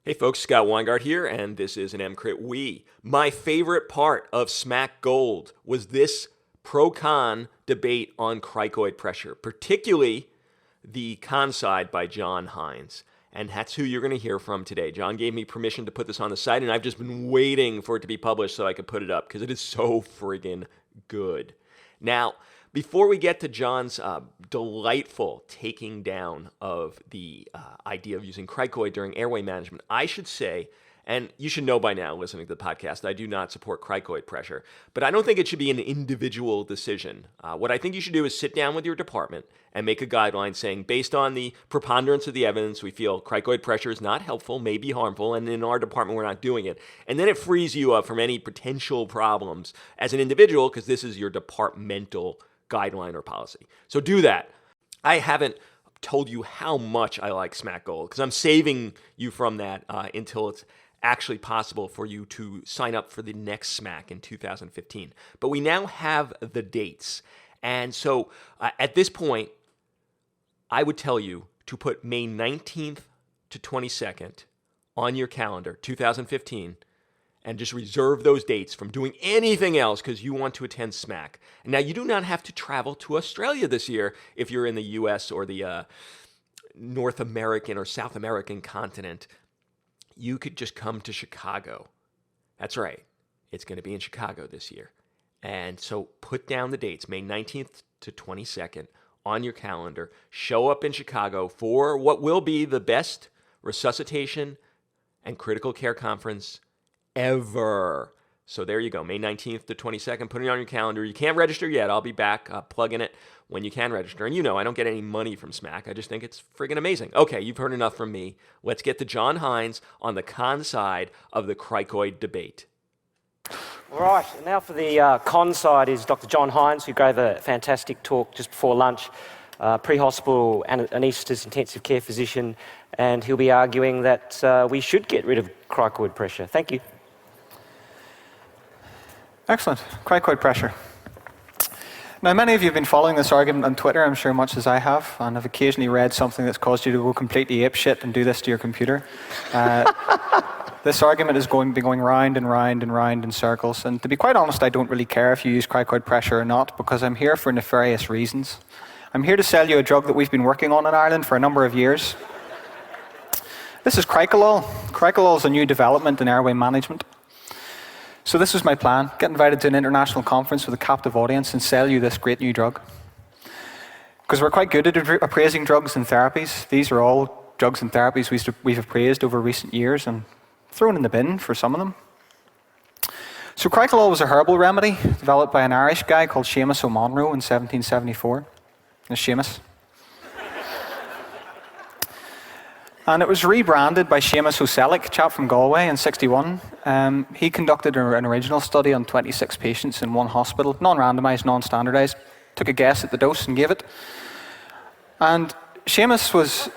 Hey folks, Scott Weingart here, and this is an EMCrit. My favorite part of SMACCgold was this pro-con debate on cricoid pressure, particularly the con side by John Hinds. And that's who you're going to hear from today. John gave me permission to put this on the site, and I've just been waiting for it to be published so I could put it up because it is so friggin' good. Now, before we get to John's delightful taking down of the idea of using cricoid during airway management, I should say, and you should know by now listening to the podcast, I do not support cricoid pressure, but I don't think it should be an individual decision. What I think you should do is sit down with your department and make a guideline saying, based on the preponderance of the evidence, we feel cricoid pressure is not helpful, may be harmful, and in our department we're not doing it. And then it frees you up from any potential problems as an individual because this is your departmental guideline or policy. So do that. I haven't told you how much I like SMACCgold because I'm saving you from that until it's actually possible for you to sign up for the next SMACC in 2015. But we now have the dates. And so at this point, I would tell you to put May 19th to 22nd on your calendar, 2015, and just reserve those dates from doing anything else because you want to attend SMACC. And now, you do not have to travel to Australia this year if you're in the US or the North American or South American continent. You could just come to Chicago. That's right. It's going to be in Chicago this year. And so put down the dates, May 19th to 22nd on your calendar. Show up in Chicago for what will be the best resuscitation and critical care conference ever. So there you go, May 19th to 22nd. Put it on your calendar. You can't register yet. I'll be back plugging it when you can register. And you know I don't get any money from SMACC. I just think it's friggin' amazing. Okay, you've heard enough from me. Let's get to John Hinds on the con side of the cricoid debate. All right, and now for the con side is Dr. John Hinds, who gave a fantastic talk just before lunch, pre-hospital anaesthetist, intensive care physician, and he'll be arguing that we should get rid of cricoid pressure. Thank you. Excellent. Cricoid pressure. Now, many of you have been following this argument on Twitter, I'm sure much as I have, and have occasionally read something that's caused you to go completely apeshit and do this to your computer. This argument is going to be going round and round and round in circles, and to be quite honest, I don't really care if you use cricoid pressure or not, because I'm here for nefarious reasons. I'm here to sell you a drug that we've been working on in Ireland for a number of years. This is Cricolol. Cricolol is a new development in airway management. So this was my plan, get invited to an international conference with a captive audience and sell you this great new drug. Because we're quite good at appraising drugs and therapies. These are all drugs and therapies we've appraised over recent years and thrown in the bin for some of them. So Cricolol was a herbal remedy developed by an Irish guy called Seamus O'Monroe in 1774. There's Seamus. And it was rebranded by Seamus O'Selleck, a chap from Galway, in '61. He conducted an original study on 26 patients in one hospital, non-randomized, non-standardized, took a guess at the dose and gave it. And Seamus was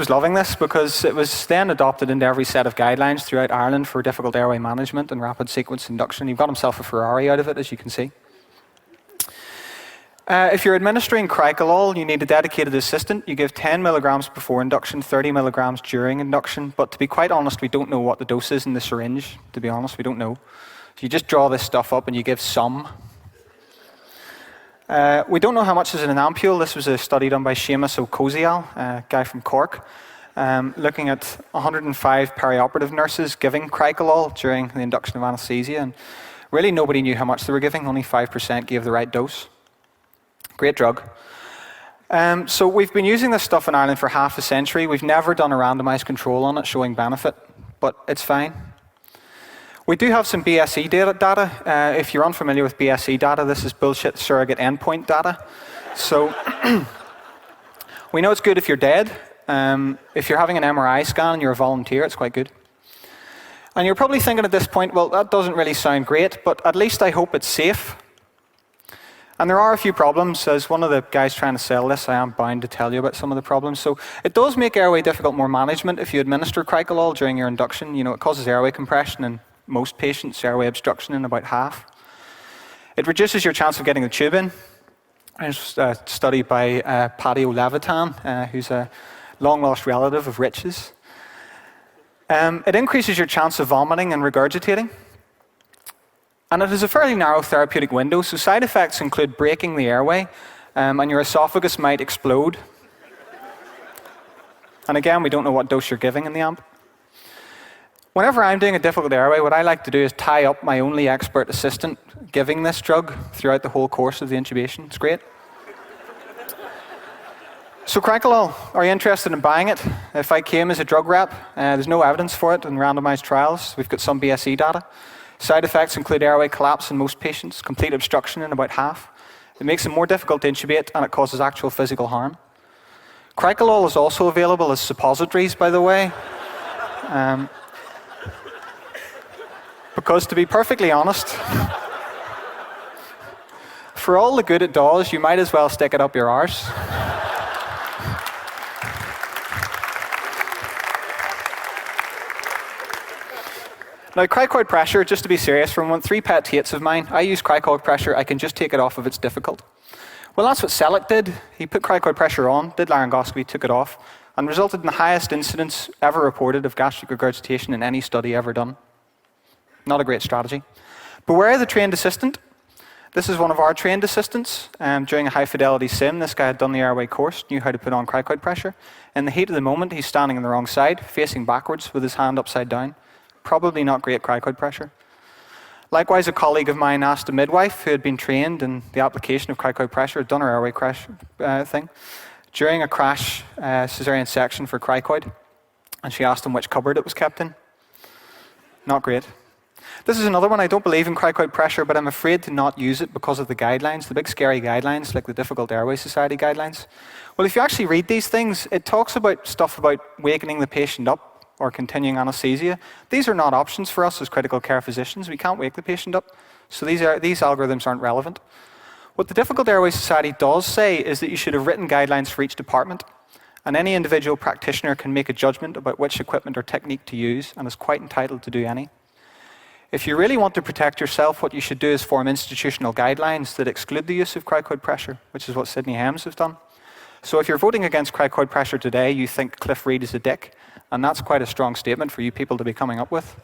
loving this because it was then adopted into every set of guidelines throughout Ireland for difficult airway management and rapid sequence induction. He got himself a Ferrari out of it, as you can see. If you're administering Cricolol, you need a dedicated assistant. You give 10 milligrams before induction, 30 milligrams during induction. But to be quite honest, we don't know what the dose is in the syringe. To be honest, we don't know. So you just draw this stuff up and you give some. We don't know how much is in an ampule. This was a study done by Seamus O'Cozial, a guy from Cork, looking at 105 perioperative nurses giving Cricolol during the induction of anesthesia. And really nobody knew how much they were giving. Only 5% gave the right dose. Great drug. So we've been using this stuff in Ireland for half a century. We've never done a randomized control on it showing benefit, but it's fine. We do have some BSE data. If you're unfamiliar with BSE data, this is bullshit surrogate endpoint data. So we know it's good if you're dead. If you're having an MRI scan and you're a volunteer, it's quite good. And you're probably thinking at this point, well, that doesn't really sound great, but at least I hope it's safe. And there are a few problems. As one of the guys trying to sell this, I am bound to tell you about some of the problems. So it does make airway difficult more management if you administer Cricolol during your induction. You know, it causes airway compression in most patients, airway obstruction in about half. It reduces your chance of getting the tube in. There's a study by Paddy O'Levitan, who's a long-lost relative of riches. It increases your chance of vomiting and regurgitating. And it has a fairly narrow therapeutic window, so side effects include breaking the airway, and your esophagus might explode. And again, we don't know what dose you're giving in the AMP. Whenever I'm doing a difficult airway, what I like to do is tie up my only expert assistant giving this drug throughout the whole course of the intubation. It's great. So Cricolol, are you interested in buying it? If I came as a drug rep, there's no evidence for it in randomized trials. We've got some BSE data. Side effects include airway collapse in most patients, complete obstruction in about half. It makes it more difficult to intubate, and it causes actual physical harm. Cricolol is also available as suppositories, by the way. Because to be perfectly honest, for all the good it does, you might as well stick it up your arse. Now, cricoid pressure, just to be serious, from 3 pet hates of mine, I use cricoid pressure, I can just take it off if it's difficult. Well, that's what Selleck did. He put cricoid pressure on, did laryngoscopy, took it off, and resulted in the highest incidence ever reported of gastric regurgitation in any study ever done. Not a great strategy. Beware the trained assistant. This is one of our trained assistants. During a high-fidelity sim, this guy had done the airway course, knew how to put on cricoid pressure. In the heat of the moment, he's standing on the wrong side, facing backwards with his hand upside down. Probably not great cricoid pressure. Likewise, a colleague of mine asked a midwife who had been trained in the application of cricoid pressure, had done her airway crash thing, during a crash cesarean section for cricoid, and she asked him which cupboard it was kept in. Not great. This is another one. I don't believe in cricoid pressure, but I'm afraid to not use it because of the guidelines, the big scary guidelines, like the Difficult Airway Society guidelines. Well, if you actually read these things, it talks about stuff about wakening the patient up or continuing anesthesia. These are not options for us as critical care physicians. We can't wake the patient up, so these algorithms aren't relevant. What the Difficult Airway Society does say is that you should have written guidelines for each department, and any individual practitioner can make a judgment about which equipment or technique to use, and is quite entitled to do any. If you really want to protect yourself, what you should do is form institutional guidelines that exclude the use of cricoid pressure, which is what Sydney Hems have done. So if you're voting against cricoid pressure today, you think Cliff Reid is a dick, and that's quite a strong statement for you people to be coming up with.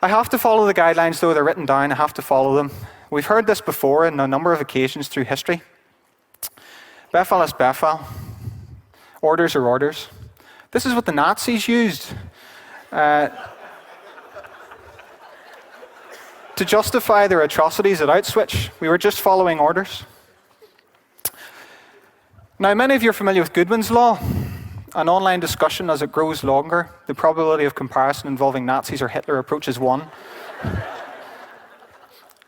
I have to follow the guidelines, though. They're written down. I have to follow them. We've heard this before in a number of occasions through history. Befal is befal. Orders are orders. This is what the Nazis used to justify their atrocities at Auschwitz. We were just following orders. Now, many of you are familiar with Goodwin's law. An online discussion, as it grows longer, the probability of comparison involving Nazis or Hitler approaches 1.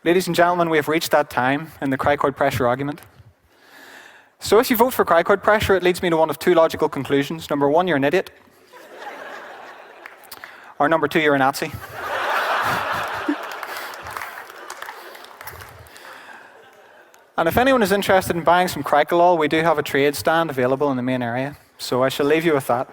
Ladies and gentlemen, we have reached that time in the cricoid pressure argument. So if you vote for cricoid pressure, it leads me to one of 2 logical conclusions. Number 1, you're an idiot. Or number 2, you're a Nazi. And if anyone is interested in buying some Cricolol, we do have a trade stand available in the main area. So I shall leave you with that.